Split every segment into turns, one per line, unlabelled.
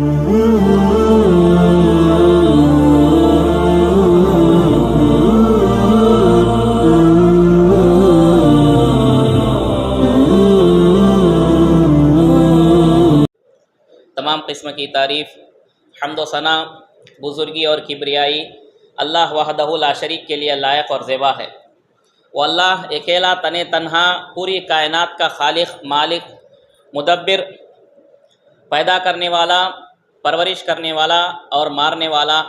تمام قسم کی تعریف، حمد و ثنا، بزرگی اور کبریائی اللہ وحدہ لا شریک کے لیے لائق اور زیبا ہے۔ وہ اللہ اکیلا تنہا پوری کائنات کا خالق، مالک، مدبر، پیدا کرنے والا، پرورش کرنے والا اور مارنے والا،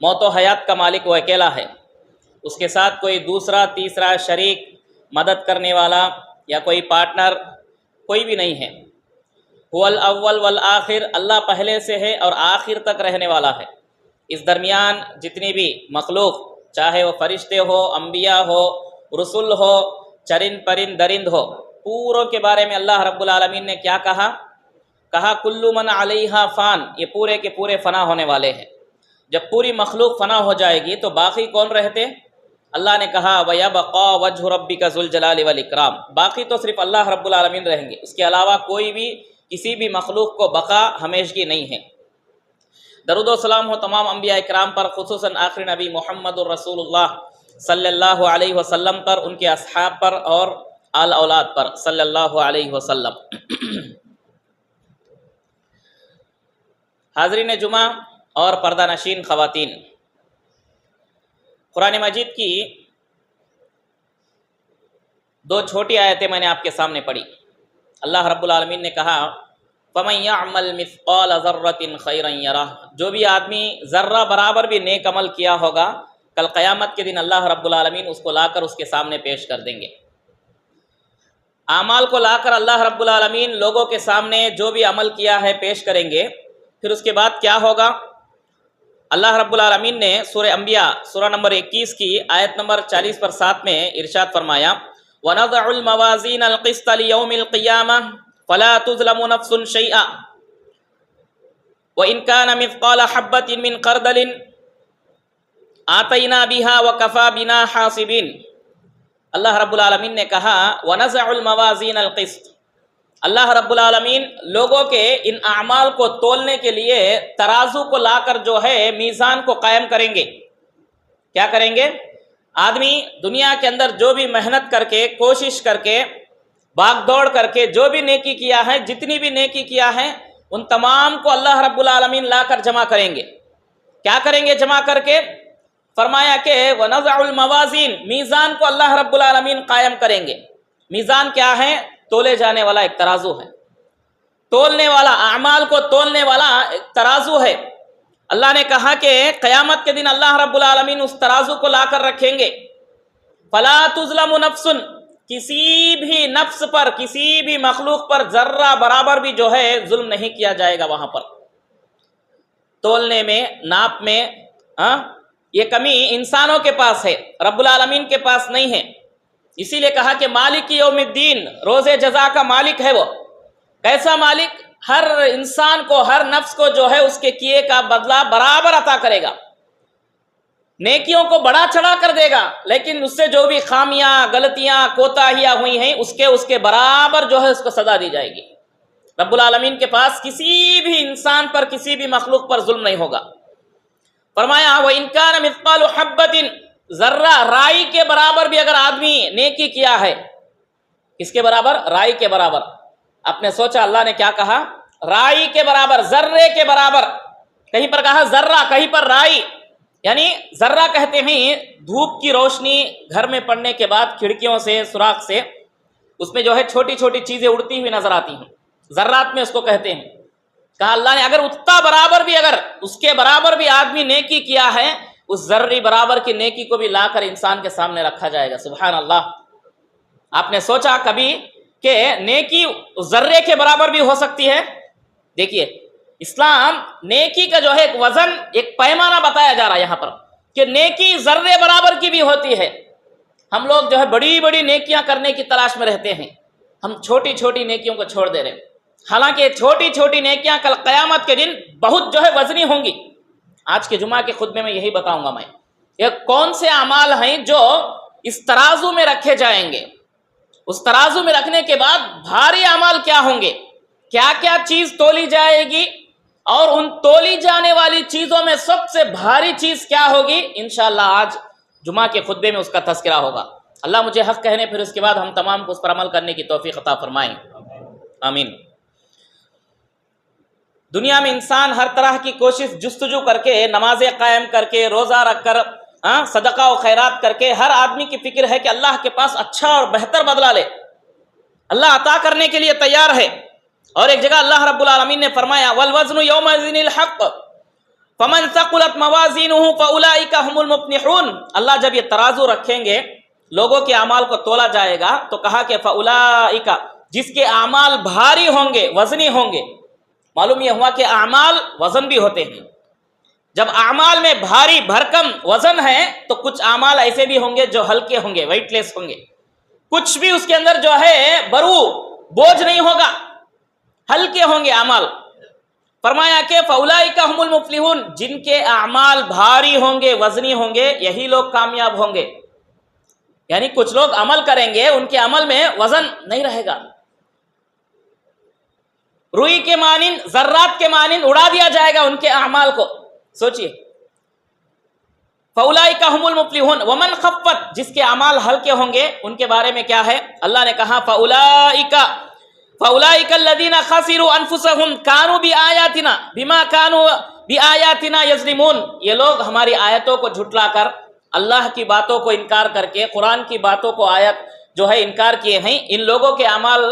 موت و حیات کا مالک وہ اکیلا ہے۔ اس کے ساتھ کوئی دوسرا تیسرا شریک، مدد کرنے والا یا کوئی پارٹنر کوئی بھی نہیں ہے۔ هو الاول والآخر، اللہ پہلے سے ہے اور آخر تک رہنے والا ہے۔ اس درمیان جتنی بھی مخلوق، چاہے وہ فرشتے ہو، انبیاء ہو، رسول ہو، چرند پرند درند ہو، پوروں کے بارے میں اللہ رب العالمین نے کیا کہا؟ کل من علیہا فان، یہ پورے کے پورے فنا ہونے والے ہیں۔ جب پوری مخلوق فنا ہو جائے گی تو باقی کون رہتے؟ اللہ نے کہا وَيَبْقَى وَجْهُ رَبِّكَ ذُو الْجَلَالِ وَالْإِكْرَامِ، باقی تو صرف اللہ رب العالمین رہیں گے، اس کے علاوہ کوئی بھی کسی بھی مخلوق کو بقا ہمیشگی نہیں ہے۔ درود و سلام ہو تمام انبیاء اکرام پر، خصوصاً آخری نبی محمد الرسول اللہ صلی اللہ علیہ وسلم پر، ان کے اصحاب پر اور آل اولاد پر صلی اللہ علیہ وسلم۔ حاضرین جمعہ اور پردہ نشین خواتین، قرآن مجید کی دو چھوٹی آیتیں میں نے آپ کے سامنے پڑھی۔ اللہ رب العالمین نے کہا فَمَن يَعْمَلْ مِثْقَالَ ذَرَّةٍ خَيْرًا يَرَهُ، جو بھی آدمی ذرہ برابر بھی نیک عمل کیا ہوگا، کل قیامت کے دن اللہ رب العالمین اس کو لا کر اس کے سامنے پیش کر دیں گے۔ اعمال کو لا کر اللہ رب العالمین لوگوں کے سامنے جو بھی عمل کیا ہے پیش کریں گے۔ پھر اس کے بعد کیا ہوگا؟ اللہ رب العالمین نے سورہ انبیاء سورہ نمبر 21 کی آیت نمبر 40 پر 7 میں ارشاد فرمایا وَنَضَعُ الْمَوَازِينَ الْقِسْطَ لِيَوْمِ الْقِيَامَةِ فَلَا تُظْلَمُ نَفْسٌ شَيْئًا وَإِنْ كَانَ مِثْقَالَ حَبَّةٍ مِّنْ خَرْدَلٍ آتَيْنَا بِهَا وَكَفَى بِنَا حَاسِبِينَ۔ اللہ رب العالمین نے کہا وَنَضَعُ الْمَوَازِينَ الْقِسْطَ، اللہ رب العالمین لوگوں کے ان اعمال کو تولنے کے لیے ترازو کو لا کر جو ہے میزان کو قائم کریں گے۔ کیا کریں گے؟ آدمی دنیا کے اندر جو بھی محنت کر کے، کوشش کر کے، بھاگ دوڑ کر کے جو بھی نیکی کیا ہے، جتنی بھی نیکی کیا ہے، ان تمام کو اللہ رب العالمین لا کر جمع کریں گے۔ کیا کریں گے جمع کر کے؟ فرمایا کہ وَنَضَعُ الْمَوَازِينَ، میزان کو اللہ رب العالمین قائم کریں گے۔ میزان کیا ہے؟ تولے جانے والا ایک ترازو ہے، تولنے والا، اعمال کو تولنے والا ایک ترازو ہے۔ اللہ نے کہا کہ قیامت کے دن اللہ رب العالمین اس ترازو کو لا کر رکھیں گے۔ فَلَا تُظْلَمُ نَفْسٌ، کسی بھی نفس پر، کسی بھی مخلوق پر ذرہ برابر بھی جو ہے ظلم نہیں کیا جائے گا۔ وہاں پر تولنے میں، ناپ میں یہ کمی انسانوں کے پاس ہے، رب العالمین کے پاس نہیں ہے۔ اسی لیے کہا کہ مالک یوم الدین، روز جزا کا مالک ہے وہ۔ کیسا مالک؟ ہر انسان کو، ہر نفس کو جو ہے اس کے کیے کا بدلہ برابر عطا کرے گا، نیکیوں کو بڑا چڑھا کر دے گا، لیکن اس سے جو بھی خامیاں، غلطیاں، کوتاہیاں ہوئی ہیں اس کے برابر جو ہے اس کو سزا دی جائے گی۔ رب العالمین کے پاس کسی بھی انسان پر، کسی بھی مخلوق پر ظلم نہیں ہوگا۔ فرمایا وَإِنْ كَانَ مِثْقَالُ حَبَّةٍ، ذرہ رائی کے برابر بھی اگر آدمی نیکی کیا ہے، کس کے برابر؟ رائی کے برابر۔ آپ نے سوچا اللہ نے کیا کہا؟ رائی کے برابر، ذرے کے برابر۔ کہیں پر کہا ذرہ، کہیں پر رائی، یعنی ذرہ کہتے ہیں دھوپ کی روشنی گھر میں پڑنے کے بعد کھڑکیوں سے، سوراخ سے، اس میں جو ہے چھوٹی چھوٹی چیزیں اڑتی ہوئی نظر آتی ہیں، ذرات میں اس کو کہتے ہیں۔ کہا اللہ نے اگر اتنا برابر بھی، اگر اس کے برابر بھی آدمی نیکی کیا ہے، اس ذری برابر کی نیکی کو بھی لا کر انسان کے سامنے رکھا جائے گا۔ سبحان اللہ۔ آپ نے سوچا کبھی کہ نیکی ذرے کے برابر بھی ہو سکتی ہے؟ دیکھیے اسلام نیکی کا جو ہے ایک وزن، ایک پیمانہ بتایا جا رہا ہے یہاں پر کہ نیکی ذرے برابر کی بھی ہوتی ہے۔ ہم لوگ جو ہے بڑی بڑی نیکیاں کرنے کی تلاش میں رہتے ہیں، ہم چھوٹی چھوٹی نیکیوں کو چھوڑ دے رہے ہیں، حالانکہ چھوٹی چھوٹی نیکیاں کل قیامت کے دن بہت جو ہے وزنی ہوں گی۔ آج کے جمعہ کے خطبے میں یہی بتاؤں گا میں، یہ کون سے اعمال ہیں جو اس ترازو میں رکھے جائیں گے، اس ترازو میں رکھنے کے بعد بھاری اعمال کیا ہوں گے، کیا کیا چیز تولی جائے گی، اور ان تولی جانے والی چیزوں میں سب سے بھاری چیز کیا ہوگی؟ انشاءاللہ آج جمعہ کے خطبے میں اس کا تذکرہ ہوگا۔ اللہ مجھے حق کہنے، پھر اس کے بعد ہم تمام کو اس پر عمل کرنے کی توفیق عطا فرمائیں، آمین۔ دنیا میں انسان ہر طرح کی کوشش جستجو کر کے، نمازیں قائم کر کے، روزہ رکھ کر، صدقہ و خیرات کر کے، ہر آدمی کی فکر ہے کہ اللہ کے پاس اچھا اور بہتر بدلہ لے، اللہ عطا کرنے کے لیے تیار ہے۔ اور ایک جگہ اللہ رب العالمین نے فرمایا والوزن یومئذ الحق فمن ثقلت موازینہ فاولئک هم المفلحون۔ اللہ جب یہ ترازو رکھیں گے، لوگوں کے اعمال کو تولا جائے گا، تو کہا کہ فاولئک، جس کے اعمال بھاری ہوں گے، وزنی ہوں گے۔ معلوم یہ ہوا کہ اعمال وزن بھی ہوتے ہیں۔ جب اعمال میں بھاری بھرکم وزن ہے تو کچھ اعمال ایسے بھی ہوں گے جو ہلکے ہوں گے، ویٹ لیس ہوں گے، کچھ بھی اس کے اندر جو ہے برو بوجھ نہیں ہوگا، ہلکے ہوں گے اعمال۔ فرمایا کہ فاولئک هم المفلحون، جن کے اعمال بھاری ہوں گے، وزنی ہوں گے، یہی لوگ کامیاب ہوں گے۔ یعنی کچھ لوگ عمل کریں گے، ان کے عمل میں وزن نہیں رہے گا، روئی کے مانند، ذرات کے مانند اڑا دیا جائے گا ان کے اعمال کو۔ سوچئے، فاولئک هم المفلحون ومن خفت، جس کے اعمال ہلکے ہوں گے، ان کے بارے میں کیا ہے؟ اللہ نے کہا فاولئک الذین خسروا انفسهم كانوا بآیاتنا بما كانوا بآیاتنا یظلمون۔ یہ لوگ ہماری آیتوں کو جھٹلا کر، اللہ کی باتوں کو انکار کر کے، قرآن کی باتوں کو آیت جو ہے انکار کیے ہیں۔ ان لوگوں کے اعمال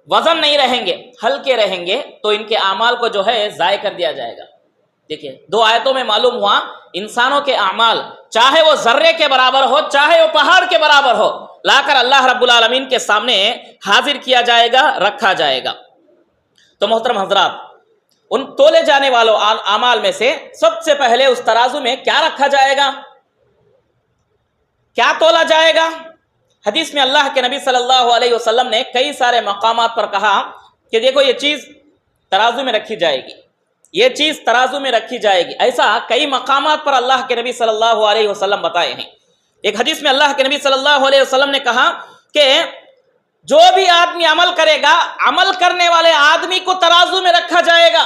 وزن نہیں رہیں گے، ہلکے رہیں گے، تو ان کے اعمال کو جو ہے ضائع کر دیا جائے گا۔ دیکھیے، دو آیتوں میں معلوم ہوا انسانوں کے اعمال، چاہے وہ ذرے کے برابر ہو، چاہے وہ پہاڑ کے برابر ہو، لا کر اللہ رب العالمین کے سامنے حاضر کیا جائے گا، رکھا جائے گا۔ تو محترم حضرات، ان تولے جانے والوں اعمال میں سے سب سے پہلے اس ترازو میں کیا رکھا جائے گا؟ کیا تولا جائے گا؟ حدیث میں اللہ کے نبی صلی اللہ علیہ وسلم نے کئی سارے مقامات پر کہا کہ دیکھو یہ چیز ترازو میں رکھی جائے گی، یہ چیز ترازو میں رکھی جائے گی۔ ایسا کئی مقامات پر اللہ کے نبی صلی اللہ علیہ وسلم بتائے ہیں۔ ایک حدیث میں اللہ کے نبی صلی اللہ علیہ وسلم نے کہا کہ جو بھی آدمی عمل کرے گا، عمل کرنے والے آدمی کو ترازو میں رکھا جائے گا۔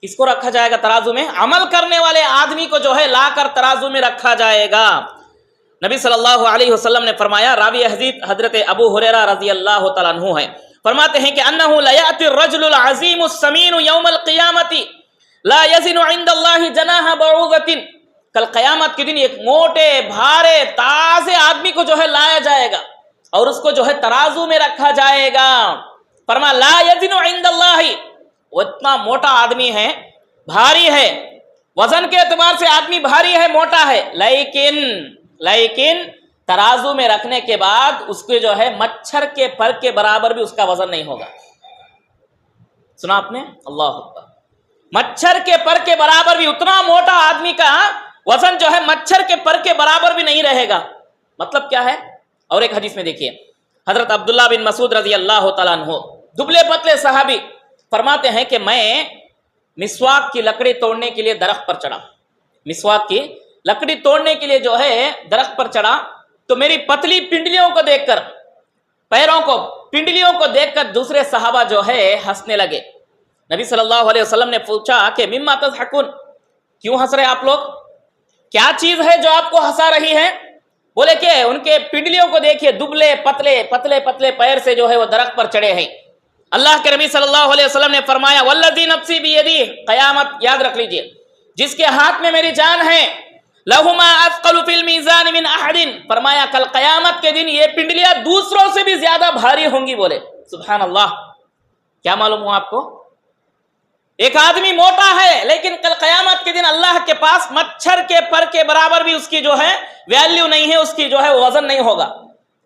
کس کو رکھا جائے گا ترازو میں؟ عمل کرنے والے آدمی کو جو ہے لا کر ترازو میں رکھا جائے گا۔ نبی صلی اللہ علیہ وسلم نے فرمایا، راوی حدیث حضرت ابو ہریرہ رضی اللہ تعالیٰ عنہ ہے، فرماتے ہیں کہ انہ لیأتی الرجل العظیم السمین یوم القیامت لا یزن عند اللہ جناح بعوضۃ۔ کل قیامت کے دن ایک موٹے بھارے تازے آدمی کو جو ہے لایا جائے گا اور اس کو جو ہے ترازو میں رکھا جائے گا۔ فرمایا لا یزن عند اللہ، وہ اتنا موٹا آدمی ہے، بھاری ہے، وزن کے اعتبار سے آدمی بھاری ہے، موٹا ہے، لیکن ترازو میں رکھنے کے بعد اس کے جو ہے مچھر کے پر کے برابر بھی اس کا وزن نہیں ہوگا۔ سنا آپ نے؟ اللہ اکبر۔ مچھر کے پر کے برابر بھی، اتنا موٹا آدمی کا وزن جو ہے مچھر کے پر کے برابر بھی نہیں رہے گا۔ مطلب کیا ہے؟ اور ایک حدیث میں دیکھیے، حضرت عبداللہ بن مسعود رضی اللہ تعالیٰ عنہ، دبلے پتلے صحابی، فرماتے ہیں کہ میں مسواک کی لکڑی توڑنے کے لیے درخت پر چڑھا، مسواک کی لکڑی توڑنے کے لیے جو ہے درخت پر چڑھا، تو میری پتلی پنڈلیوں کو دیکھ کر، پیروں کو، پنڈلیوں کو دیکھ کر دوسرے صحابہ جو ہے ہنسنے لگے۔ نبی صلی اللہ علیہ وسلم نے پوچھا کہ مما تضحکون، کیوں ہنس رہے آپ لوگ؟ کیا چیز ہے جو آپ کو ہنسا رہی ہے؟ بولے کہ ان کے پنڈلیوں کو دیکھیے، دبلے پتلے پتلے پتلے پیر سے جو ہے وہ درخت پر چڑھے ہیں۔ اللہ کے نبی صلی اللہ علیہ وسلم نے فرمایا والذی نفسی بیدی، قیامت یاد رکھ لیجئے، جس کے ہاتھ میں میری جان ہے، لہما اثقل فی المیزان من احد، فرمایا کل قیامت کے دن یہ پنڈلیاں دوسروں سے بھی زیادہ بھاری ہوں گی۔ بولے سبحان اللہ۔ کیا معلوم ہوا آپ کو؟ ایک آدمی موٹا ہے لیکن کل قیامت کے دن اللہ کے پاس مچھر کے پر کے برابر بھی اس کی جو ہے ویلیو نہیں ہے، اس کی جو ہے وزن نہیں ہوگا۔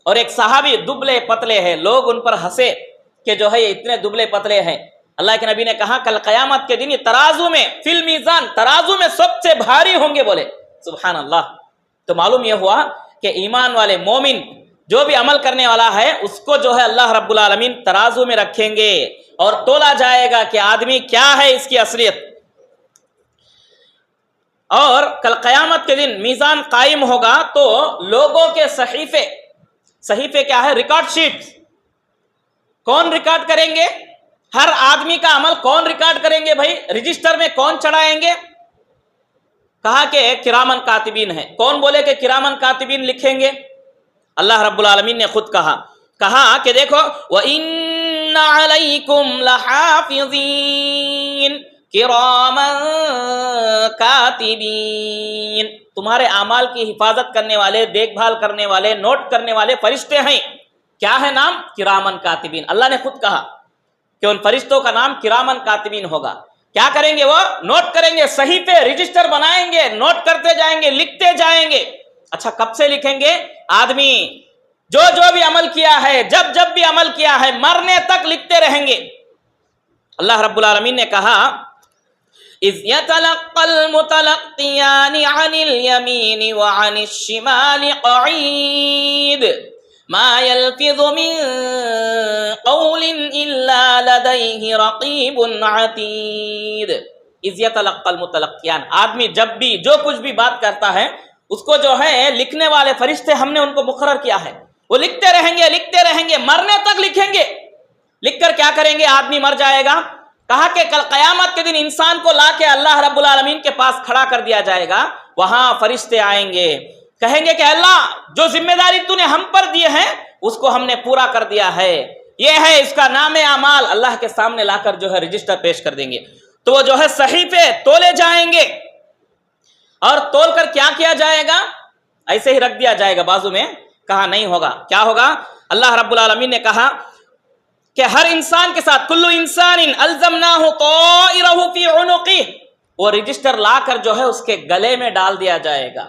اور ایک صحابی دبلے پتلے ہیں، لوگ ان پر ہنسے کہ جو ہے یہ اتنے دبلے پتلے ہیں۔ اللہ کے نبی نے کہا کل قیامت کے دن یہ ترازو میں، فی المیزان، ترازو میں سب سے بھاری ہوں گے۔ بولے سبحان اللہ۔ تو معلوم یہ ہوا کہ ایمان والے مومن جو بھی عمل کرنے والا ہے اس کو جو ہے اللہ رب العالمین ترازو میں رکھیں گے اور تولا جائے گا کہ آدمی کیا ہے، اس کی اصلیت۔ اور کل قیامت کے دن میزان قائم ہوگا تو لوگوں کے صحیفے کیا ہے؟ Record sheet. کون ریکارڈ کریں گے؟ ہر آدمی کا عمل کون ریکارڈ کریں گے بھائی؟ رجسٹر میں کون چڑھائیں گے؟ کہا کہ کرامن کاتبین ہے. کون بولے کہ کرامن کاتبین لکھیں گے؟ اللہ رب العالمین نے خود کہا کہ دیکھو وَإِنَّ عَلَيْكُمْ لَحَافِظِينَ کِرَامًا کاتبین، تمہارے اعمال کی حفاظت کرنے والے، دیکھ بھال کرنے والے، نوٹ کرنے والے فرشتے ہیں. کیا ہے نام؟ کرامن کاتبین. اللہ نے خود کہا کہ ان فرشتوں کا نام کرامن کاتبین ہوگا. کیا کریں گے؟ وہ نوٹ کریں گے، صحیفے رجسٹر بنائیں گے، نوٹ کرتے جائیں گے، لکھتے جائیں گے. اچھا کب سے لکھیں گے؟ آدمی جو بھی عمل کیا ہے، جب بھی عمل کیا ہے، مرنے تک لکھتے رہیں گے. اللہ رب العالمین نے کہا اِذْ يَتَلَقَّى الْمُتَلَقِّيَانِ عَنِ الْيَمِينِ وَعَنِ الشِّمَالِ قَعِيدٌ مَا يَلْفِظُ مِن قَوْلٍ إِلَّا لَدَيْهِ رَقِيبٌ عَتِيدٌ. اِذْ يَتَلَقَّى الْمُتَلَقِّيَانِ، آدمی جب بھی جو کچھ بھی بات کرتا ہے اس کو جو ہے لکھنے والے فرشتے ہم نے ان کو مقرر کیا ہے. وہ لکھتے رہیں گے، مرنے تک لکھیں گے. لکھ کر کیا کریں گے؟ آدمی مر جائے گا. کہا کہ کل قیامت کے دن انسان کو لا کے اللہ رب العالمین کے پاس کھڑا کر دیا جائے گا. وہاں فرشتے آئیں گے، کہیں گے کہ اللہ جو ذمہ داری تو نے ہم پر دیے ہیں اس کو ہم نے پورا کر دیا ہے، یہ ہے اس کا نام اعمال. اللہ کے سامنے لا کر جو ہے رجسٹر پیش کر دیں گے. تو وہ جو ہے صحیفے تولے جائیں گے، اور تول کر کیا کیا جائے گا؟ ایسے ہی رکھ دیا جائے گا بازو میں. کہا نہیں ہوگا. کیا ہوگا؟ اللہ رب العالمین نے کہا کہ ہر انسان کے ساتھ کل انسان الزمناہ طائرہ فی عنقہ، وہ رجسٹر لا کر جو ہے اس کے گلے میں ڈال دیا جائے گا.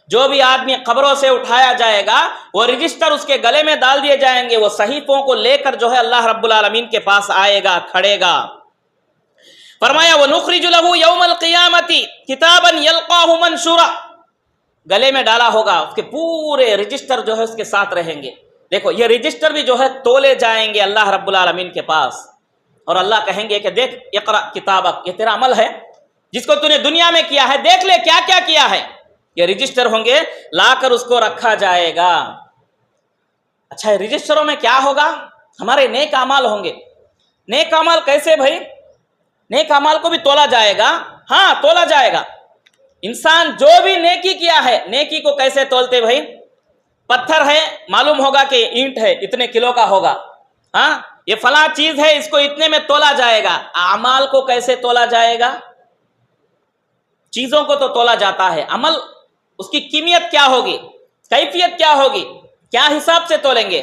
جو بھی آدمی قبروں سے اٹھایا جائے گا وہ رجسٹر اس کے گلے میں ڈال دیے جائیں گے. وہ صحیفوں کو لے کر جو ہے اللہ رب العالمین کے پاس آئے گا، کھڑے گا. فرمایا وَنُخْرِجُ لَهُ يَوْمَ الْقِيَامَةِ كِتَابًا يَلْقَاهُ مَنْشُورًا، گلے میں ڈالا ہوگا، اس کے پورے رجسٹر جو ہے اس کے ساتھ رہیں گے. دیکھو یہ رجسٹر بھی جو ہے تولے جائیں گے اللہ رب العالمین کے پاس، اور اللہ کہیں گے کہ دیکھ اقرا کتابک، یہ تیرا عمل ہے جس کو تو نے دنیا میں کیا ہے، دیکھ لے کیا کیا کیا ہے. یہ رجسٹر ہوں گے، لا کر اس کو رکھا جائے گا. اچھا رجسٹروں میں کیا ہوگا؟ ہمارے نیک اعمال ہوں گے. نیک اعمال کیسے بھائی؟ نیک اعمال کو بھی تولا جائے گا. ہاں تولا جائے گا. انسان جو بھی نیکی کیا ہے، نیکی کو کیسے تولتے بھائی؟ پتھر ہے، معلوم ہوگا کہ اینٹ ہے، اتنے کلو کا ہوگا. ہاں یہ فلاں چیز ہے، اس کو اتنے میں تولا جائے گا. اعمال کو کیسے تولا جائے گا؟ چیزوں کو تو تولا جاتا ہے، عمل اس کی کیمیت کیا ہوگی، کیفیت کیا ہوگی، کیا حساب سے تولیں گے؟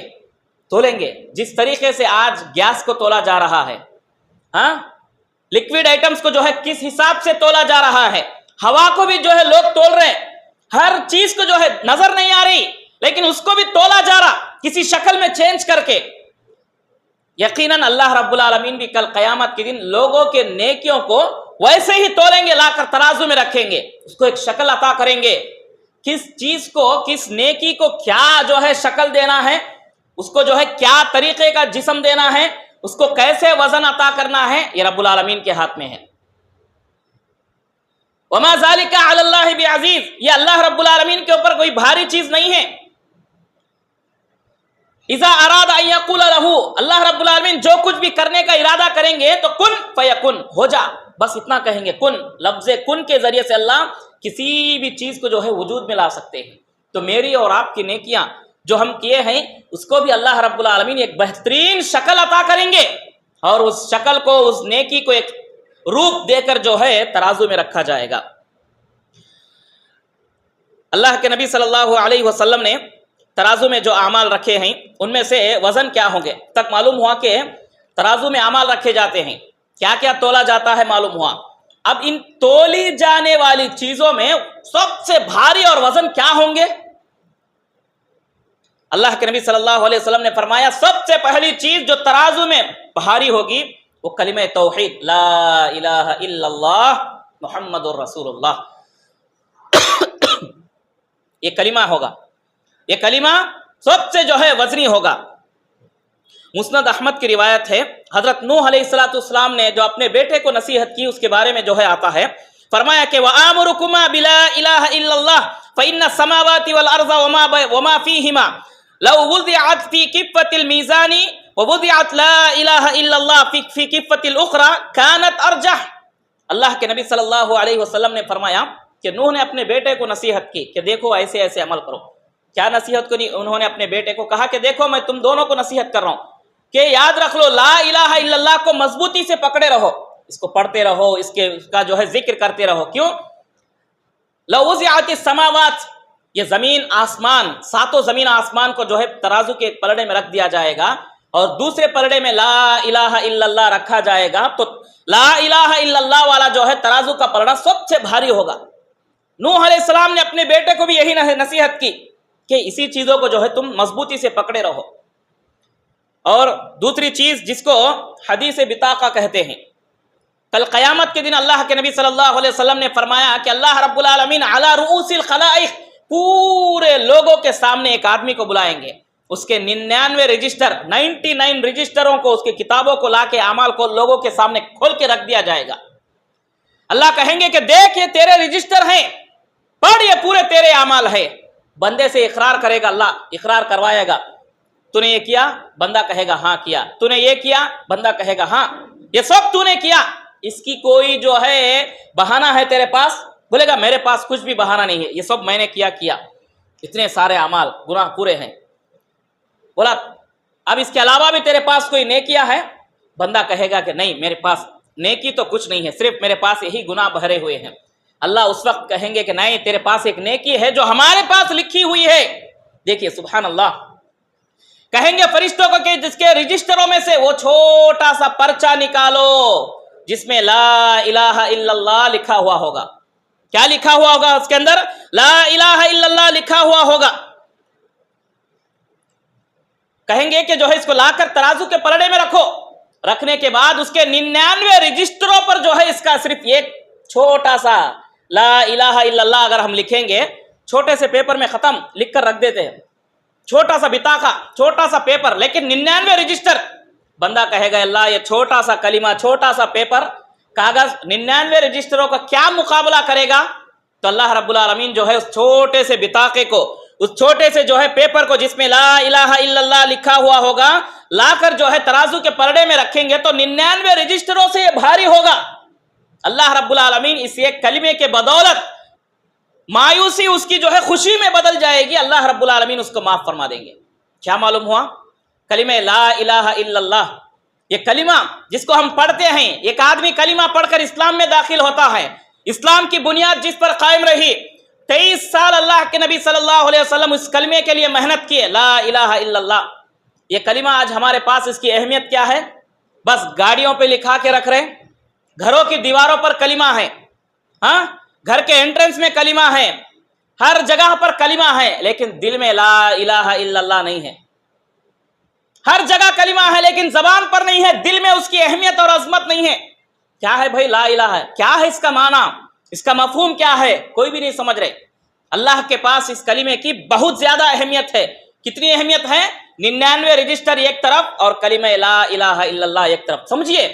جس طریقے سے آج گیس کو تولا جا رہا ہے، ہاں لکوڈ آئٹمس کو جو ہے کس حساب سے تولا جا رہا ہے، ہوا کو بھی جو ہے لوگ تول رہے ہیں. ہر چیز کو جو ہے نظر نہیں آ رہی لیکن اس کو بھی تولا جا رہا کسی شکل میں چینج کر کے. یقیناً اللہ رب العالمین بھی کل قیامت کے دن لوگوں کے نیکیوں کو ویسے ہی تولیں گے، لا کر ترازو میں رکھیں گے، اس کو ایک شکل عطا کریں گے. کس چیز کو، کس نیکی کو کیا جو ہے شکل دینا ہے، اس کو جو ہے کیا طریقے کا جسم دینا ہے، اس کو کیسے وزن عطا کرنا ہے، یہ رب العالمین کے ہاتھ میں ہے. وما ذالک علی اللہ بعزیز، یہ اللہ رب العالمین کے اوپر کوئی بھاری چیز نہیں ہے. اذا اراد ان یقول لہ، اللہ رب العالمین جو کچھ بھی کرنے کا ارادہ کریں گے تو کن فیکن، ہو جا، بس اتنا کہیں گے. کن، لفظ کن کے ذریعے سے اللہ کسی بھی چیز کو جو ہے وجود میں لا سکتے ہیں. تو میری اور آپ کی نیکیاں جو ہم کیے ہیں اس کو بھی اللہ رب العالمین ایک بہترین شکل عطا کریں گے، اور اس شکل کو، اس نیکی کو ایک روپ دے کر جو ہے ترازو میں رکھا جائے گا. اللہ کے نبی صلی اللہ علیہ وسلم نے ترازو میں جو اعمال رکھے ہیں ان میں سے وزن کیا ہوں گے. تک معلوم ہوا کہ ترازو میں اعمال رکھے جاتے ہیں، کیا کیا تولا جاتا ہے معلوم ہوا. اب ان تولی جانے والی چیزوں میں سب سے بھاری اور وزن کیا ہوں گے؟ اللہ کے نبی صلی اللہ علیہ وسلم نے فرمایا سب سے پہلی چیز جو ترازو میں بھاری ہوگی وہ کلمہ توحید، لا الہ الا اللہ محمد الرسول اللہ. یہ کلمہ ہوگا، یہ کلمہ سب سے جو ہے وزنی ہوگا. مسند احمد کی روایت ہے، حضرت نوح علیہ السلام نے جو اپنے بیٹے کو نصیحت کی اس کے بارے میں جو ہے آتا ہے، فرمایا کہ وَآمُرُكُمَا بِلَا إِلَهَ إِلَّا اللَّهِ فَإِنَّ السَّمَاوَاتِ وَالْأَرْضَ وَمَا فِيهِمَا لَوْ وُضِعَتْ فِي كِفَّةِ الْمِيزَانِ ووضعت لا الہ الا اللہ فی کفۃ الاخری کانت ارجح۔ اللہ کے نبی صلی اللہ علیہ وسلم نے فرمایا کہ نوح نے اپنے بیٹے کو نصیحت کی کہ دیکھو ایسے ایسے عمل کرو۔ کیا نصیحت کو نہیں؟ انہوں نے اپنے بیٹے کو کہا کہ دیکھو میں تم دونوں کو نصیحت کر رہا ہوں کہ یاد رکھ لو لا الہ الا اللہ کو مضبوطی سے پکڑے رہو، اس کو پڑھتے رہو، اس کا جو ہے ذکر کرتے رہو۔ کیوں؟ لو وضعت السماوات، یہ زمین آسمان، ساتوں زمین آسمان کو جو ہے ترازو کے پلڑے میں رکھ دیا جائے گا اور دوسرے پلڑے میں لا الہ الا اللہ رکھا جائے گا، تو لا الہ الا اللہ والا جو ہے ترازو کا پلڑا سب سے بھاری ہوگا۔ نوح علیہ السلام نے اپنے بیٹے کو بھی یہی نصیحت کی کہ اسی چیزوں کو جو ہے تم مضبوطی سے پکڑے رہو۔ اور دوسری چیز جس کو حدیث بطاقہ کہتے ہیں، کل قیامت کے دن اللہ کے نبی صلی اللہ علیہ وسلم نے فرمایا کہ اللہ رب العالمین علی رؤوس الخلائق، پورے لوگوں کے سامنے ایک آدمی کو بلائیں گے، اس کے 99 رجسٹر، 99 رجسٹروں کو، اس کی کتابوں کو لا کے اعمال کو لوگوں کے سامنے کھول کے رکھ دیا جائے گا۔ اللہ کہیں گے کہ دیکھ یہ تیرے رجسٹر ہیں، پڑھ یہ پورے تیرے اعمال ہے۔ بندے سے اقرار کرے گا، اللہ اقرار کروائے گا، تو نے یہ کیا؟ بندہ کہے گا ہاں کیا۔ تو نے یہ کیا؟ بندہ کہے گا ہاں، یہ سب تو نے کیا۔ اس کی کوئی جو ہے بہانہ ہے تیرے پاس؟ بولے گا میرے پاس کچھ بھی بہانہ نہیں ہے، یہ سب میں نے کیا۔ اتنے سارے اعمال گناہ پورے ہیں۔ بولا اب اس کے علاوہ بھی تیرے پاس کوئی نیکیاں ہے؟ بندہ کہے گا کہ نہیں، میرے پاس نیکی تو کچھ نہیں ہے، صرف میرے پاس یہی گناہ بھرے ہوئے ہیں۔ اللہ اس وقت کہیں گے کہ نہیں، تیرے پاس ایک نیکی ہے جو ہمارے پاس لکھی ہوئی ہے۔ دیکھیے سبحان اللہ، کہیں گے فرشتوں کو کہ جس کے رجسٹروں میں سے وہ چھوٹا سا پرچہ نکالو جس میں لا الہ الا اللہ لکھا ہوا ہوگا۔ کیا لکھا ہوا ہوگا اس کے اندر؟ لا الہ الا اللہ لکھا ہوا ہوگا۔ کہیں گے کہ جو ہے اس کو لا کر ترازو کے پلڑے میں رکھو۔ رکھنے کے بعد اس کے 99 رجسٹروں پر جو ہے اس کا صرف ایک چھوٹا سا لا الہ الا اللہ اگر ہم لکھیں گے، چھوٹے سے پیپر میں ختم لکھ کر رکھ دیتے ہیں، چھوٹا سا بطاقہ، چھوٹا سا پیپر، لیکن 99 رجسٹر۔ بندہ کہے گا اللہ یہ چھوٹا سا کلمہ، چھوٹا سا پیپر، کاغذ 99 رجسٹروں کا کیا مقابلہ کرے گا؟ تو اللہ رب العالمین جو ہے اس چھوٹے سے بطاقے کو، اس چھوٹے سے جو ہے پیپر کو جس میں لا الہ الا اللہ لکھا ہوا ہوگا، لا کر جو ہے ترازو کے پلڑے میں رکھیں گے تو 99 رجسٹروں سے یہ بھاری ہوگا۔ اللہ رب العالمین اس ایک کلمے کے بدولت مایوسی اس کی جو ہے خوشی میں بدل جائے گی، اللہ رب العالمین اس کو معاف فرما دیں گے۔ کیا معلوم ہوا؟ کلمہ لا الہ الا اللہ، یہ کلمہ جس کو ہم پڑھتے ہیں، ایک آدمی کلمہ پڑھ کر اسلام میں داخل ہوتا ہے، اسلام کی بنیاد جس پر قائم رہی، 23 سال اللہ کے نبی صلی اللہ علیہ وسلم اس کلمے کے لیے محنت کیے، لا الہ الا اللہ۔ یہ کلمہ آج ہمارے پاس اس کی اہمیت کیا ہے؟ بس گاڑیوں پہ لکھا کے رکھ رہے، گھروں کی دیواروں پر کلمہ ہے، ہاں، گھر کے انٹرنس میں کلمہ ہے، ہر جگہ پر کلمہ ہے، لیکن دل میں لا الہ الا اللہ نہیں ہے۔ ہر جگہ کلمہ ہے لیکن زبان پر نہیں ہے، دل میں اس کی اہمیت اور عظمت نہیں ہے۔ کیا ہے بھائی لا الہ ہے؟ کیا ہے اس کا معنی؟ اس کا مفہوم کیا ہے؟ کوئی بھی نہیں سمجھ رہے۔ اللہ کے پاس اس کلمے کی بہت زیادہ اہمیت ہے۔ کتنی اہمیت ہے؟ 99 رجسٹر ایک طرف اور کلمہ لا الہ الا اللہ ایک طرف۔ سمجھیے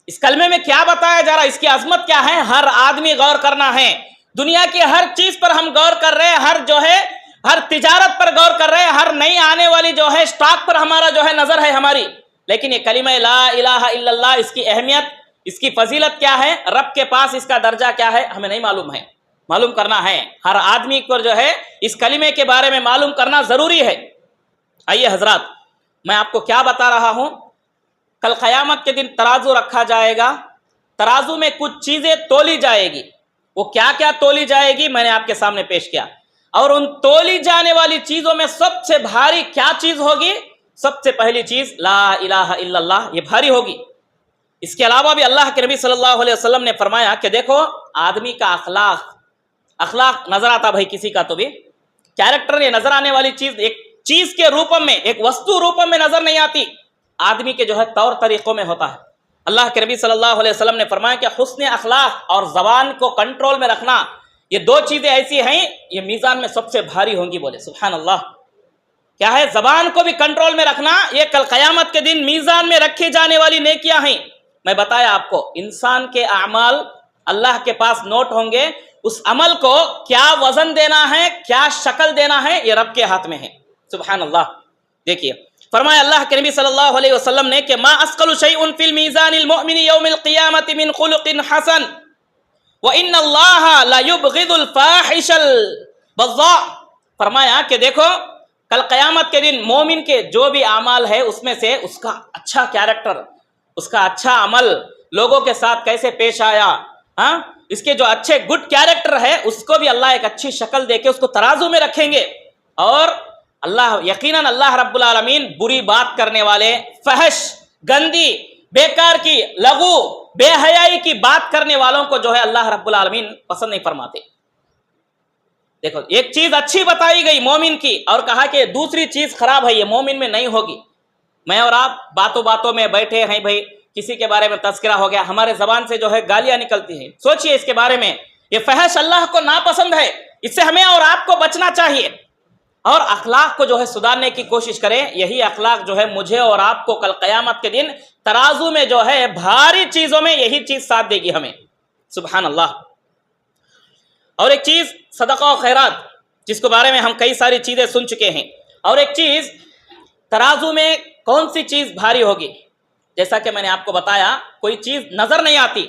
اس کلمے میں کیا بتایا جا رہا ہے، اس کی عظمت کیا ہے، ہر آدمی غور کرنا ہے۔ دنیا کی ہر چیز پر ہم غور کر رہے ہیں، ہر تجارت پر غور کر رہے ہیں، ہر نئی آنے والی جو ہے سٹاک پر ہمارا جو ہے نظر ہے ہماری، لیکن یہ کلمہ لا الہ الا اللہ، اس کی اہمیت، اس کی فضیلت کیا ہے، رب کے پاس اس کا درجہ کیا ہے، ہمیں نہیں معلوم ہے، معلوم کرنا ہے۔ ہر آدمی کو جو ہے اس کلمے کے بارے میں معلوم کرنا ضروری ہے۔ آئیے حضرات، میں آپ کو کیا بتا رہا ہوں، کل قیامت کے دن ترازو رکھا جائے گا، ترازو میں کچھ چیزیں تولی جائے گی۔ وہ کیا کیا تولی جائے گی میں نے آپ کے سامنے پیش کیا، اور ان تولی جانے والی چیزوں میں سب سے بھاری کیا چیز ہوگی؟ سب سے پہلی چیز لا الہ الا اللہ، یہ بھاری ہوگی۔ اس کے علاوہ بھی اللہ کے نبی صلی اللہ علیہ وسلم نے فرمایا کہ دیکھو آدمی کا اخلاق نظر آتا بھائی کسی کا تو بھی کیریکٹر، یہ نظر آنے والی چیز ایک چیز کے روپم میں، ایک وستو روپم میں نظر نہیں آتی، آدمی کے جو ہے طور طریقوں میں ہوتا ہے۔ اللہ کے نبی صلی اللہ علیہ وسلم نے فرمایا کہ حسن اخلاق اور زبان کو کنٹرول میں رکھنا، یہ دو چیزیں ایسی ہیں یہ میزان میں سب سے بھاری ہوں گی۔ بولے سبحان اللہ۔ کیا ہے؟ زبان کو بھی کنٹرول میں رکھنا، یہ کل قیامت کے دن میزان میں رکھی جانے والی نیکیاں ہیں۔ میں بتایا آپ کو، انسان کے اعمال اللہ کے پاس نوٹ ہوں گے، اس عمل کو کیا وزن دینا ہے، کیا شکل دینا ہے، یہ رب کے ہاتھ میں ہے۔ سبحان اللہ۔ دیکھیے فرمایا اللہ کے نبی صلی اللہ علیہ وسلم نے کہ ما اسقل شیء فی المیزان المؤمن یوم القیامت من خلق حسن وان اللہ لا یبغض الفاحش البذاء. فرمایا کہ دیکھو کل قیامت کے دن مومن کے جو بھی اعمال ہے اس میں سے اس کا اچھا کیریکٹر، اس کا اچھا عمل، لوگوں کے ساتھ کیسے پیش آیا، ہاں اس کے جو اچھے گڈ کیریکٹر ہے اس کو بھی اللہ ایک اچھی شکل دے کے اس کو ترازو میں رکھیں گے. اور اللہ یقیناً اللہ رب العالمین بری بات کرنے والے، فحش، گندی، بیکار کی، لغو، بے حیائی کی بات کرنے والوں کو جو ہے اللہ رب العالمین پسند نہیں فرماتے. دیکھو ایک چیز اچھی بتائی گئی مومن کی اور کہا کہ دوسری چیز خراب ہے، یہ مومن میں نہیں ہوگی. میں اور آپ باتوں باتوں میں بیٹھے ہیں بھائی، کسی کے بارے میں تذکرہ ہو گیا، ہمارے زبان سے جو ہے گالیاں نکلتی ہیں، سوچئے اس کے بارے میں. یہ فحش اللہ کو ناپسند ہے، اس سے ہمیں اور آپ کو بچنا چاہیے اور اخلاق کو جو ہے سدھارنے کی کوشش کریں. یہی اخلاق جو ہے مجھے اور آپ کو کل قیامت کے دن ترازو میں جو ہے بھاری چیزوں میں یہی چیز ساتھ دے گی ہمیں. سبحان اللہ. اور ایک چیز صدقہ و خیرات، جس کے بارے میں ہم کئی ساری چیزیں سن چکے ہیں. اور ایک چیز ترازو میں کون سی چیز بھاری ہوگی، جیسا کہ میں نے آپ کو بتایا کوئی چیز نظر نہیں آتی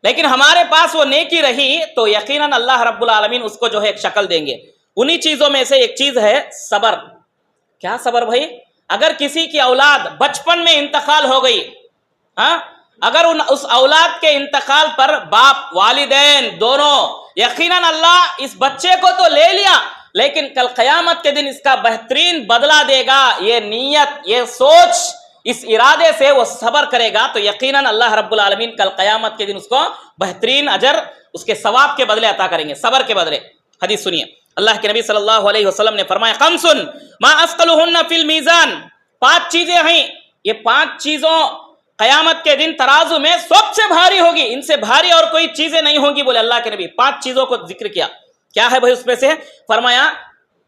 لیکن ہمارے پاس وہ نیکی رہی تو یقیناً اللہ رب العالمین اس کو جو ہے ایک شکل دیں گے. انہی چیزوں میں سے ایک چیز ہے صبر. کیا صبر بھائی؟ اگر کسی کی اولاد بچپن میں انتقال ہو گئی، ہاں اگر اس اولاد کے انتقال پر باپ والدین دونوں، یقیناً اللہ اس بچے کو تو لے لیا لیکن کل قیامت کے دن اس کا بہترین بدلہ دے گا. یہ نیت، یہ سوچ، اس ارادے سے وہ صبر کرے گا تو یقیناً اللہ رب العالمین کل قیامت کے دن اس کو بہترین اجر، اس کے ثواب کے بدلے عطا کریں گے، صبر کے بدلے. حدیث سنیے، اللہ کے نبی صلی اللہ علیہ وسلم نے فرمایا خمس ما اثقلہن فی المیزان. 5 چیزیں ہیں، یہ 5 چیزوں قیامت کے دن ترازو میں سب سے بھاری ہوگی، ان سے بھاری اور کوئی چیزیں نہیں ہوں گی بولے اللہ کے نبی. 5 چیزوں کو ذکر کیا. کیا ہے بھائی اس میں سے؟ فرمایا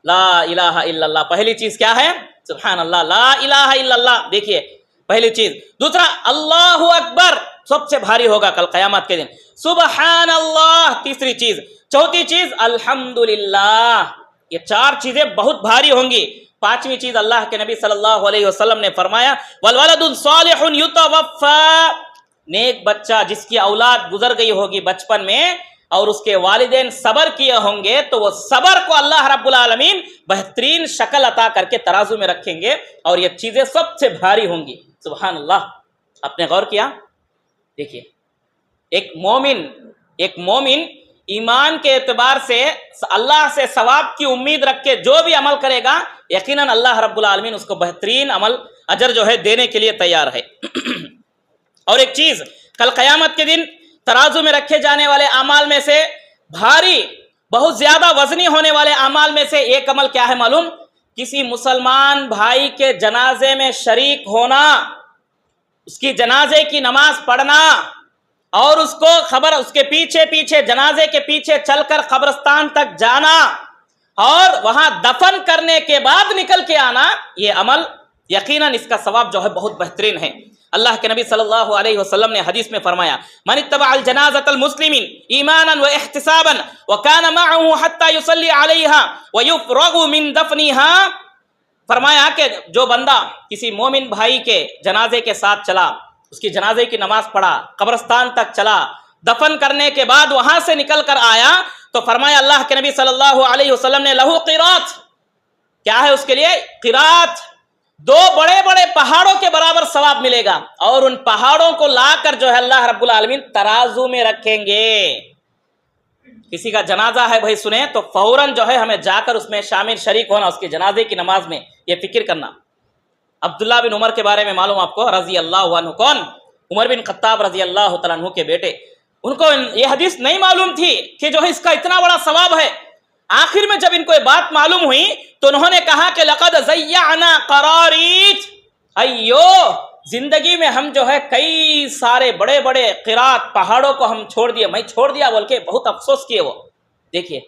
لا الہ الا اللہ. پہلی چیز کیا ہے؟ سبحان اللہ، لا الہ الا اللہ. دیکھیے پہلی چیز. دوسرا اللہ اکبر، سب سے بھاری ہوگا کل قیامت کے دن. سبحان اللہ تیسری چیز. چوتھی چیز الحمدللہ. یہ 4 چیزیں بہت بھاری ہوں گی. 5ویں چیز اللہ کے نبی صلی اللہ علیہ وسلم نے فرمایا والولد الصالح یتوفی. نیک بچہ جس کی اولاد گزر گئی ہوگی بچپن میں اور اس کے والدین صبر کیے ہوں گے تو وہ صبر کو اللہ رب العالمین بہترین شکل عطا کر کے ترازو میں رکھیں گے اور یہ چیزیں سب سے بھاری ہوں گی. سبحان اللہ. آپ نے غور کیا؟ دیکھیے ایک مومن ایمان کے اعتبار سے اللہ سے ثواب کی امید رکھ کے جو بھی عمل کرے گا یقیناً اللہ رب العالمین اس کو بہترین عمل اجر جو ہے دینے کے لیے تیار ہے. اور ایک چیز کل قیامت کے دن ترازو میں رکھے جانے والے اعمال میں سے بھاری، بہت زیادہ وزنی ہونے والے اعمال میں سے ایک عمل کیا ہے معلوم؟ کسی مسلمان بھائی کے جنازے میں شریک ہونا، اس کی جنازے کی نماز پڑھنا اور اس کو اس کے پیچھے پیچھے جنازے کے پیچھے چل کر قبرستان تک جانا اور وہاں دفن کرنے کے بعد نکل کے آنا. یہ عمل یقیناً اس کا ثواب جو ہے بہت بہترین ہے. اللہ کے نبی صلی اللہ علیہ وسلم نے حدیث میں فرمایا من اتبع الجنازة المسلمین ایمانا واحتسابا وكان معه حتى يصلي عليها ويفرغ من دفنها. فرمایا کہ جو بندہ کسی مومن بھائی کے جنازے کے ساتھ چلا، اس کی جنازے کی نماز پڑھا، قبرستان تک چلا، دفن کرنے کے بعد وہاں سے نکل کر آیا تو فرمایا اللہ کے نبی صلی اللہ علیہ وسلم نے لہو قیرات. کیا ہے اس کے لیے؟ قیرات. 2 بڑے بڑے پہاڑوں کے برابر ثواب ملے گا اور ان پہاڑوں کو لا کر جو ہے اللہ رب العالمین ترازو میں رکھیں گے. کسی کا جنازہ ہے بھائی سنیں تو فوراً جو ہے ہمیں جا کر اس میں شامل شریک ہونا، اس کی جنازے کی نماز میں یہ فکر کرنا. عبداللہ بن عمر کے بارے میں معلوم آپ کو رضی اللہ عنہ. کون؟ عمر بن خطاب رضی اللہ تعالیٰ عنہ کے بیٹے. ان کو یہ حدیث نہیں معلوم تھی کہ جو ہے اس کا اتنا بڑا ثواب ہے. آخر میں جب ان کو یہ بات معلوم ہوئی تو انہوں نے کہا کہ لقد ضیعنا قراريط. ایو زندگی میں ہم جو ہے کئی سارے بڑے بڑے قرات پہاڑوں کو ہم چھوڑ دیے، میں چھوڑ دیا بول کے بہت افسوس کیے. وہ دیکھیے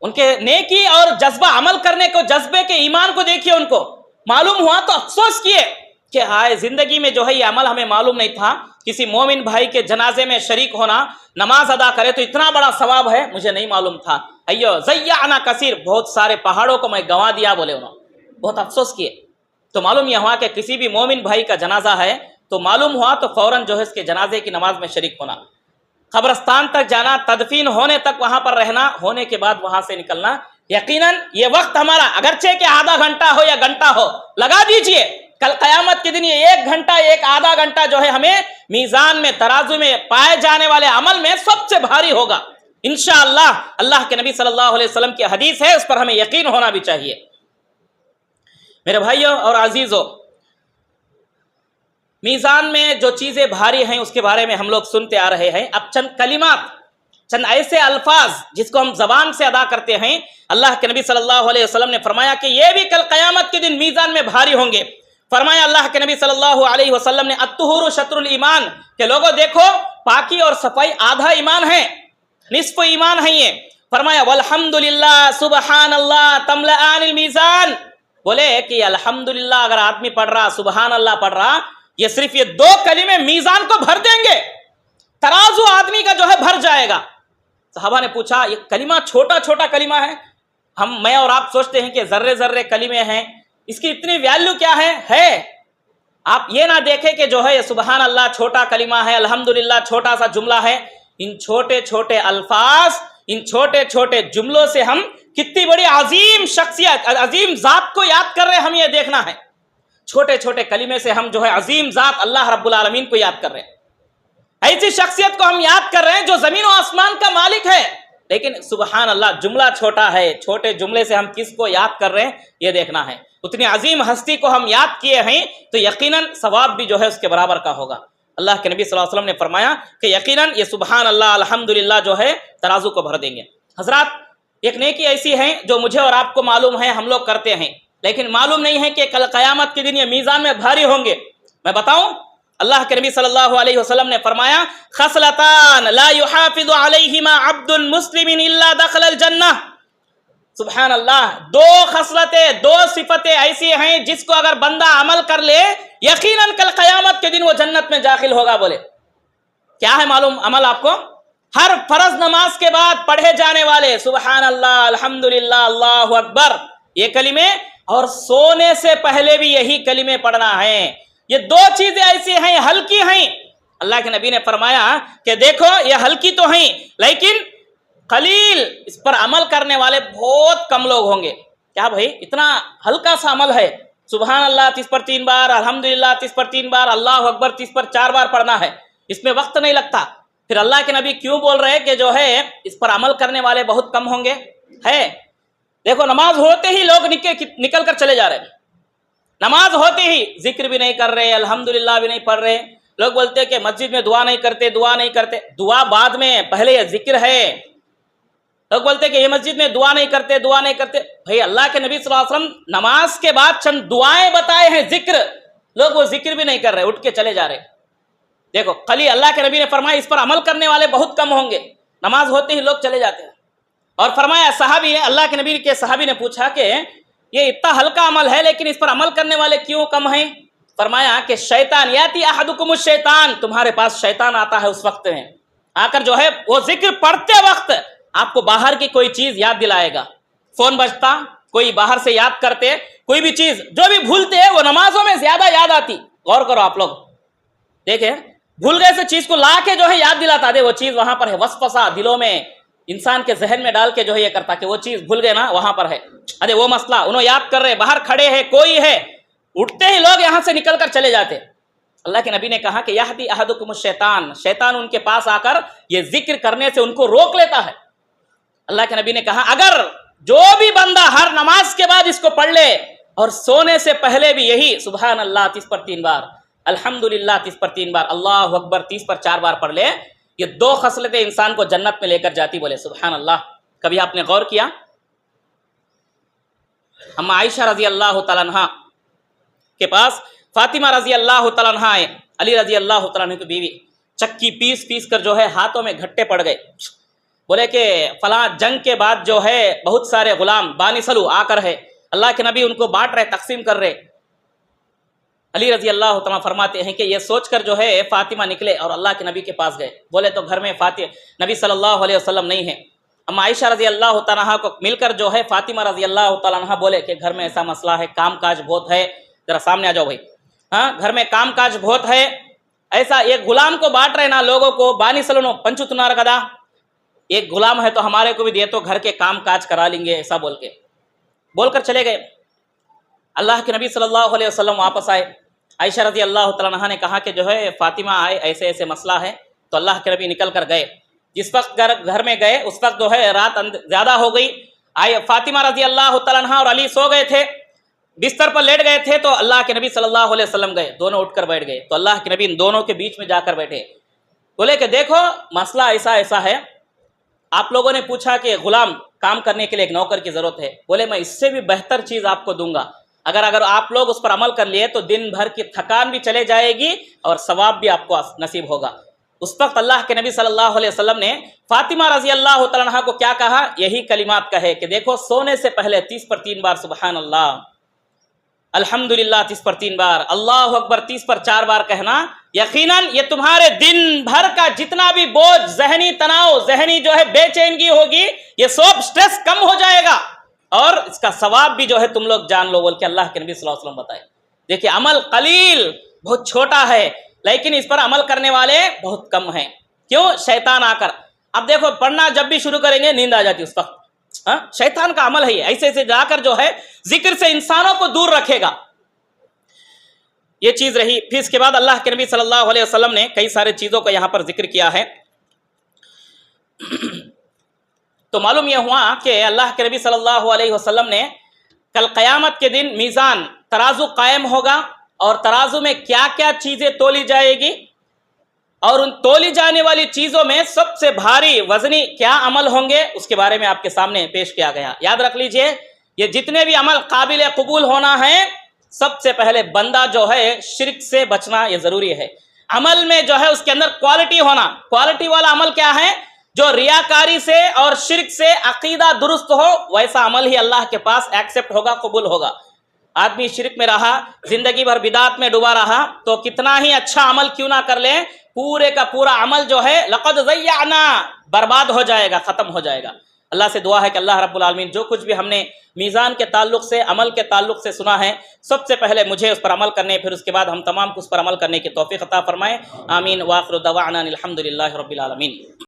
ان کے نیکی اور جذبہ عمل کرنے کو، جذبے کے ایمان کو دیکھیے. ان کو معلوم ہوا تو افسوس کیے کہ ہائے زندگی میں جو ہے یہ عمل ہمیں معلوم نہیں تھا، کسی مومن بھائی کے جنازے میں شریک ہونا، نماز ادا کرے تو اتنا بڑا ثواب ہے، مجھے نہیں معلوم تھا. ایو ضیعنا کثیر، بہت سارے پہاڑوں کو میں گنوا دیا بولے. انہوں بہت افسوس کیے. تو معلوم یہ ہوا کہ کسی بھی مومن بھائی کا جنازہ ہے تو معلوم ہوا تو فوراً جو ہے اس کے جنازے کی نماز میں شریک ہونا، قبرستان تک جانا، تدفین ہونے تک وہاں پر رہنا، ہونے کے بعد وہاں سے نکلنا۔ یقیناً یہ وقت ہمارا اگرچہ کہ آدھا گھنٹہ ہو یا گھنٹہ ہو، لگا دیجئے کل قیامت کے دن یہ 1 گھنٹہ 1 آدھا گھنٹہ جو ہے ہمیں میزان میں ترازو میں پائے جانے والے عمل میں سب سے بھاری ہوگا انشاءاللہ۔ اللہ کے نبی صلی اللہ علیہ وسلم کی حدیث ہے، اس پر ہمیں یقین ہونا بھی چاہیے۔ میرے بھائیوں اور عزیزوں، میزان میں جو چیزیں بھاری ہیں اس کے بارے میں ہم لوگ سنتے آ رہے ہیں۔ اب چند کلمات، چند ایسے الفاظ جس کو ہم زبان سے ادا کرتے ہیں، اللہ کے نبی صلی اللہ علیہ وسلم نے فرمایا کہ یہ بھی کل قیامت کے دن میزان میں بھاری ہوں گے۔ فرمایا اللہ کے نبی صلی اللہ علیہ وسلم نے الطہور شطر الایمان، کہ لوگوں دیکھو پاکی اور صفائی آدھا ایمان ہے، نصف ایمان ہے یہ۔ فرمایا والحمدللہ سبحان اللہ تملأان المیزان، بولے کہ الحمدللہ اگر آدمی پڑھ رہا، سبحان اللہ پڑھ رہا، یہ صرف یہ 2 کلمے میزان کو بھر دیں گے، ترازو آدمی کا جو ہے بھر جائے گا۔ صحابہ نے پوچھا یہ کلمہ چھوٹا چھوٹا کلمہ ہے، میں اور آپ سوچتے ہیں کہ ذرے ذرے کلمے ہیں، اس کی اتنی ویلیو کیا ہے؟ آپ یہ نہ دیکھیں کہ جو ہے سبحان اللہ چھوٹا کلمہ ہے، الحمدللہ چھوٹا سا جملہ ہے، ان چھوٹے چھوٹے الفاظ، ان چھوٹے چھوٹے جملوں سے ہم کتنی بڑی عظیم شخصیت، عظیم ذات کو یاد کر رہے ہیں، ہم یہ دیکھنا ہے۔ چھوٹے چھوٹے کلمے سے ہم جو ہے عظیم ذات اللہ رب العالمین کو یاد کر رہے ہیں، ایسی شخصیت کو ہم یاد کر رہے ہیں جو زمین و آسمان کا مالک ہے، لیکن سبحان اللہ جملہ چھوٹا ہے، چھوٹے جملے سے ہم کس کو یاد کر رہے ہیں یہ دیکھنا ہے۔ اتنی عظیم ہستی کو ہم یاد کیے ہیں تو یقیناً ثواب بھی جو ہے اس کے برابر کا ہوگا۔ اللہ کے نبی صلی اللہ علیہ وسلم نے فرمایا کہ یقیناً یہ سبحان اللہ الحمدللہ جو ہے ترازو کو بھر دیں گے۔ حضرات، ایک نیکی ایسی ہے جو مجھے اور آپ کو معلوم ہے، ہم لوگ کرتے ہیں، لیکن معلوم نہیں ہے کہ کل قیامت کے دن یہ میزان میں بھاری ہوں گے۔ میں بتاؤں، اللہ کے نبی صلی اللہ علیہ وسلم نے فرمایا خصلتان لا يحافظ عليهما عبد مسلم الا دخل الجنہ۔ سبحان اللہ، 2 خصلتیں، 2 صفتیں ایسی ہیں جس کو اگر بندہ عمل کر لے یقیناً کل قیامت کے دن وہ جنت میں داخل ہوگا۔ بولے کیا ہے معلوم عمل آپ کو؟ ہر فرض نماز کے بعد پڑھے جانے والے سبحان اللہ الحمدللہ اللہ اکبر یہ کلمے، اور سونے سے پہلے بھی یہی کلمے پڑھنا ہے۔ یہ 2 چیزیں ایسی ہیں ہلکی ہیں، اللہ کے نبی نے فرمایا کہ دیکھو یہ ہلکی تو ہیں لیکن قلیل، اس پر عمل کرنے والے بہت کم لوگ ہوں گے۔ کیا بھائی اتنا ہلکا سا عمل ہے، سبحان اللہ 30 پر 3 بار، الحمدللہ 30 پر 3 بار، اللہ اکبر 30 پر 4 بار پڑھنا ہے، اس میں وقت نہیں لگتا۔ پھر اللہ کے نبی کیوں بول رہے کہ جو ہے اس پر عمل کرنے والے بہت کم ہوں گے؟ ہے دیکھو نماز ہوتے ہی لوگ نکل کر چلے جا رہے ہیں، نماز ہوتے ہی ذکر بھی نہیں کر رہے، الحمدللہ بھی نہیں پڑھ رہے۔ لوگ بولتے ہیں کہ مسجد میں دعا نہیں کرتے، دعا نہیں کرتے، دعا بعد میں، پہلے یہ ذکر ہے۔ لوگ بولتے ہیں کہ یہ مسجد میں دعا نہیں کرتے، دعا نہیں کرتے۔ بھائی اللہ کے نبی صلی اللہ علیہ وسلم نماز کے بعد چند دعائیں بتائے ہیں، ذکر، لوگ وہ ذکر بھی نہیں کر رہے، اٹھ کے چلے جا رہے۔ دیکھو خلی اللہ کے نبی نے فرمایا اس پر عمل کرنے والے بہت کم ہوں گے، نماز ہوتے ہی لوگ چلے جاتے ہیں۔ اور فرمایا صحابی نے، اللہ کے نبی کے صحابی نے پوچھا کہ یہ اتنا ہلکا عمل ہے لیکن اس پر عمل کرنے والے کیوں کم ہیں؟ فرمایا کہ شیطان یاتی احدکم الشیطان، تمہارے پاس شیطان آتا ہے اس وقت میں، آ کر جو ہے وہ ذکر پڑھتے وقت آپ کو باہر کی کوئی چیز یاد دلائے گا، فون بجتا، کوئی باہر سے یاد کرتے، کوئی بھی چیز جو بھی بھولتے ہیں وہ نمازوں میں زیادہ یاد آتی۔ غور کرو آپ لوگ، دیکھیں بھول گئے سے چیز کو لا کے جو ہے یاد دلاتا دے، وہ چیز وہاں پر ہے، وسوسہ دلوں میں انسان کے ذہن میں ڈال کے جو ہے یہ کرتا کہ وہ چیز بھول گئے نا وہاں پر ہے، ارے وہ مسئلہ انہوں یاد کر رہے، باہر کھڑے ہیں کوئی ہے، اٹھتے ہی لوگ یہاں سے نکل کر چلے جاتے۔ اللہ کے نبی نے کہا کہ یہدی احدکم الشیطان، شیطان ان کے پاس آ کر یہ ذکر کرنے سے ان کو روک لیتا ہے۔ اللہ کے نبی نے کہا اگر جو بھی بندہ ہر نماز کے بعد اس کو پڑھ لے اور سونے سے پہلے بھی یہی سبحان اللہ 30 پر 3 بار، الحمدللہ 30 پر 3 بار، اللہ اکبر 30 پر 4 بار پڑھ لے، یہ 2 خصلتیں انسان کو جنت میں لے کر جاتی۔ بولے سبحان اللہ۔ کبھی آپ نے غور کیا اما عائشہ رضی اللہ تعالیٰ عنہ کے پاس فاطمہ رضی اللہ تعالیٰ عنہ آئے، علی رضی اللہ تعالیٰ عنہ کی بیوی، چکی پیس پیس کر جو ہے ہاتھوں میں گھٹے پڑ گئے، بولے کہ فلاں جنگ کے بعد جو ہے بہت سارے غلام بانی سلو آ کر ہے، اللہ کے نبی ان کو بانٹ رہے، تقسیم کر رہے۔ علی رضی اللہ تعالیٰ فرماتے ہیں کہ یہ سوچ کر جو ہے فاطمہ نکلے اور اللہ کے نبی کے پاس گئے، بولے تو گھر میں نبی صلی اللہ علیہ وسلم نہیں ہے۔ اما عائشہ رضی اللہ تعالیٰ کو مل کر جو ہے فاطمہ رضی اللہ تعالیٰ عنہ بولے کہ گھر میں ایسا مسئلہ ہے، کام کاج بہت ہے، ذرا سامنے آ جاؤ بھائی. ہاں گھر میں کام کاج بہت ہے, ایسا ایک غلام کو بانٹ رہے نا لوگوں کو, بانی سلونو پنچتنار کدا, ایک غلام ہے تو ہمارے کو بھی دے تو گھر کے کام کاج کرا لیں گے, ایسا بول کر چلے گئے. اللہ کے نبی صلی اللہ علیہ وسلم واپس آئے. عائشہ رضی اللہ تعالیٰ عنہا نے کہا کہ جو ہے فاطمہ آئے, ایسے ایسے مسئلہ ہے. تو اللہ کے نبی نکل کر گئے. جس وقت گھر میں گئے اس وقت جو ہے رات زیادہ ہو گئی. فاطمہ رضی اللہ تعالیٰ عنہا اور علی سو گئے تھے, بستر پر لیٹ گئے تھے. تو اللہ کے نبی صلی اللہ علیہ وسلم گئے, دونوں اٹھ کر بیٹھ گئے. تو اللہ کے نبی ان دونوں کے بیچ میں جا کر بیٹھے, بولے کہ دیکھو مسئلہ ایسا ہے. آپ لوگوں نے پوچھا کہ غلام کام کرنے کے لیے ایک نوکر کی ضرورت ہے. بولے میں اس سے بھی بہتر چیز آپ کو دوں گا, اگر آپ لوگ اس پر عمل کر لیے تو دن بھر کی تھکان بھی چلے جائے گی اور ثواب بھی آپ کو نصیب ہوگا. اس وقت اللہ کے نبی صلی اللہ علیہ وسلم نے فاطمہ رضی اللہ تعالیٰ عنہا کو کیا کہا, یہی کلمات کہے کہ دیکھو سونے سے پہلے 30 پر 3 بار سبحان اللہ, الحمدللہ 30 پر 3 بار, اللہ اکبر 30 پر 4 بار کہنا, یقیناً یہ تمہارے دن بھر کا جتنا بھی بوجھ, ذہنی تناؤ, ذہنی جو ہے بے چینگی ہوگی, یہ سب سٹریس کم ہو جائے گا اور اس کا ثواب بھی جو ہے تم لوگ جان لو, بول کے اللہ کے نبی صلی اللہ علیہ وسلم بتائے. دیکھیے عمل قلیل, بہت چھوٹا ہے, لیکن اس پر عمل کرنے والے بہت کم ہیں. کیوں؟ شیطان آ کر, اب دیکھو پڑھنا جب بھی شروع کریں گے نیند آ جاتی اس وقت. شیطان کا عمل ہے یہ, ایسے جا کر جو ہے ذکر سے انسانوں کو دور رکھے گا. یہ چیز رہی. پھر اس کے بعد اللہ کے نبی صلی اللہ علیہ وسلم نے کئی سارے چیزوں کا یہاں پر ذکر کیا ہے. تو معلوم یہ ہوا کہ اللہ کے نبی صلی اللہ علیہ وسلم نے کل قیامت کے دن میزان ترازو قائم ہوگا, اور ترازو میں کیا کیا چیزیں تولی جائے گی, اور ان تولی جانے والی چیزوں میں سب سے بھاری وزنی کیا عمل ہوں گے, اس کے بارے میں آپ کے سامنے پیش کیا گیا. یاد رکھ لیجئے, یہ جتنے بھی عمل قابل قبول ہونا ہے, سب سے پہلے بندہ جو ہے شرک سے بچنا یہ ضروری ہے. عمل میں جو ہے اس کے اندر کوالٹی ہونا. کوالٹی والا عمل کیا ہے؟ جو ریاکاری سے اور شرک سے عقیدہ درست ہو, ویسا عمل ہی اللہ کے پاس ایکسپٹ ہوگا, قبول ہوگا. آدمی شرک میں رہا, زندگی بھر بدعت میں ڈوبا رہا, تو کتنا ہی اچھا عمل کیوں نہ کر لے, پورے کا پورا عمل جو ہے لقد ضیعنا, برباد ہو جائے گا, ختم ہو جائے گا. اللہ سے دعا ہے کہ اللہ رب العالمین جو کچھ بھی ہم نے میزان کے تعلق سے, عمل کے تعلق سے سنا ہے, سب سے پہلے مجھے اس پر عمل کرنے, پھر اس کے بعد ہم تمام کو اس پر عمل کرنے کی توفیق عطا فرمائے. آمین. وآخر دعوانا الحمدللہ رب العالمین.